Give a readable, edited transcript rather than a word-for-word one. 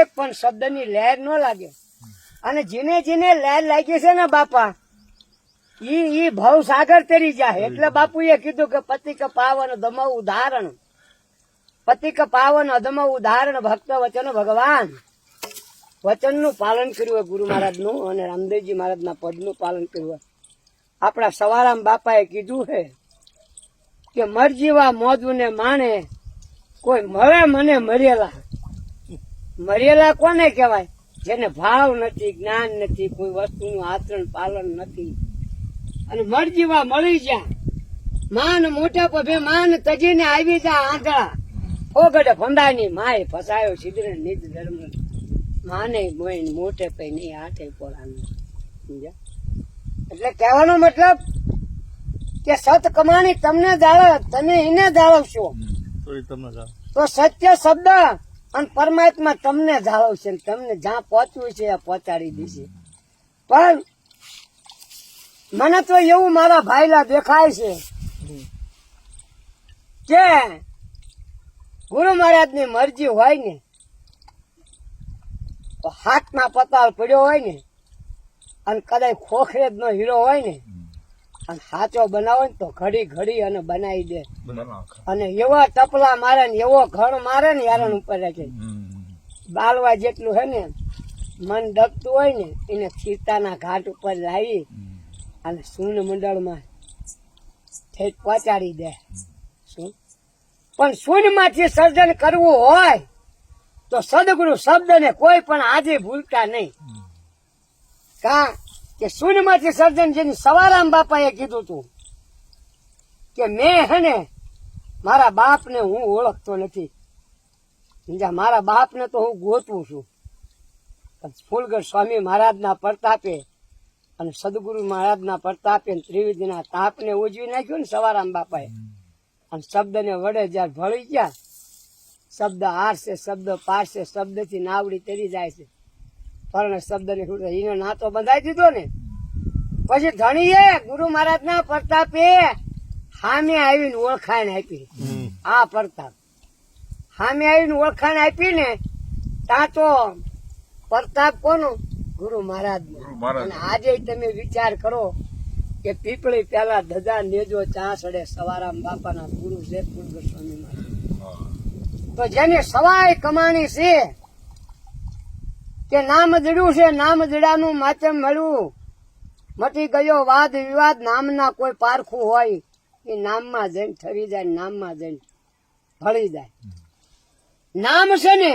એક પણ શબ્દની લહેર ન લાગે. અને જેને જેને લહેર લાગી છે ને બાપા, ઈ ભવ સાગર તરી જાય. એટલે બાપુએ કીધું કે પતિ કે પાવન ધમવ ઉદાહરણ, પતિ કે પાવન અધમ ઉદાહરણ, ભક્ત વચન ભગવાન. વચનનું પાલન કર્યું ગુરુ મહારાજનું અને રામદેવજી મહારાજના પદનું પાલન કર્યું. આપણા સવારામ બાપાએ કીધું છે કે મરજીવા મોજુને માણે, કોઈ મળે મને મરેલા. મરેલા કોને કહેવાય? જેને ભાવ નથી, જ્ઞાન નથી, કોઈ વસ્તુનું આચરણ પાલન નથી. અને મરજીવા મળી જા, માન મોટા પભે માન તજીને આવી જા આંધળા. ફોગડે ફંદાની માય ફસાયો સિદ્ધને નિજ ધર્મ. માને મોઈન મોટે પೈ નહીં હાથે પોળાનું. સમજ્યા? એટલે કહેવાનો મતલબ કે સત કમાણી તમને જાળવ, તમે એને જાળવશો તો સત્ય શબ્દ અને પરમાત્મા તમને જાળવશે. તમને જ્યાં પહોંચવું છે એ પહોંચાડી દેશે. પણ મને તો એવું મારા ભાઈલા દેખાય છે કે ગુરુ મહારાજની મરજી હોય ને તો હાથમાં પતાળ પડ્યો હોય ને અને કદાચ ખોખરે જ નો હીરો હોય ને અને સાચો બનાવો ને તો ઘડી ઘડી અને બનાવી દે. અને એવા ટપલા મારે ને એવો ઘણ મારે ને યારણ ઉપર રાખે. બાલવા જેટલું હે ને મન દબતું હોય ને એને ખીરતાના ઘાટ ઉપર લાવી અને સૂન મંડળમાં ઠેઠ પહોંચાડી દે. શું પણ શૂન્ય માંથી સર્જન કરવું હોય તો સદગુરુ શબ્દ ને કોઈ પણ આજે ભૂલતા નહીં. કા કે શૂન્ય માંથી સર્જન જેની સવારામ બાપાએ કીધું હતું કે મેં હે ને મારા બાપ ને હું ઓળખતો નથી. મારા બાપ ને તો હું ગોતવું છું. ફૂલગઢ સ્વામી મહારાજના પ્રતાપે અને સદગુરુ મહારાજના પ્રતાપે ત્રિવેદીના તાપને ઉજવી નાખ્યું ને સવારામ બાપાએ. અને શબ્દ ને વડે જયારે ભળી ગયા, શબ્દ હારશે, શબ્દ પારશે, શબ્દ થી નાવડી તરી જાય છે. પણ શબ્દ ને એનો નાતો બંધાઈ દીધો ને. પછી ધણીએ ગુરુ મહારાજ ના પ્રતાપે સામે આવીને ઓળખાણ આપી. આ પ્રતાપ સામે આવીને ઓળખાણ આપી ને ત્યાં તો પ્રતાપ કોનો? ગુરુ મહારાજ. અને આજે તમે વિચાર કરો કે પીપળી પેલા ધજા નેજો ચાસડે સવારામ બાપાના ગુરુ છે ફૂલગઢ સ્વામી મહારાજ. તો જેને સવાય કમાણી છે કે નામ જડ્યું છે, નામ જડાનું માચમ મળ્યું, મટી ગયો વાદ વિવાદ. નામના કોઈ પારખું હોય એ નામમાં જઈને ઠરી જાય, નામમાં જઈને ભળી જાય. નામ છે ને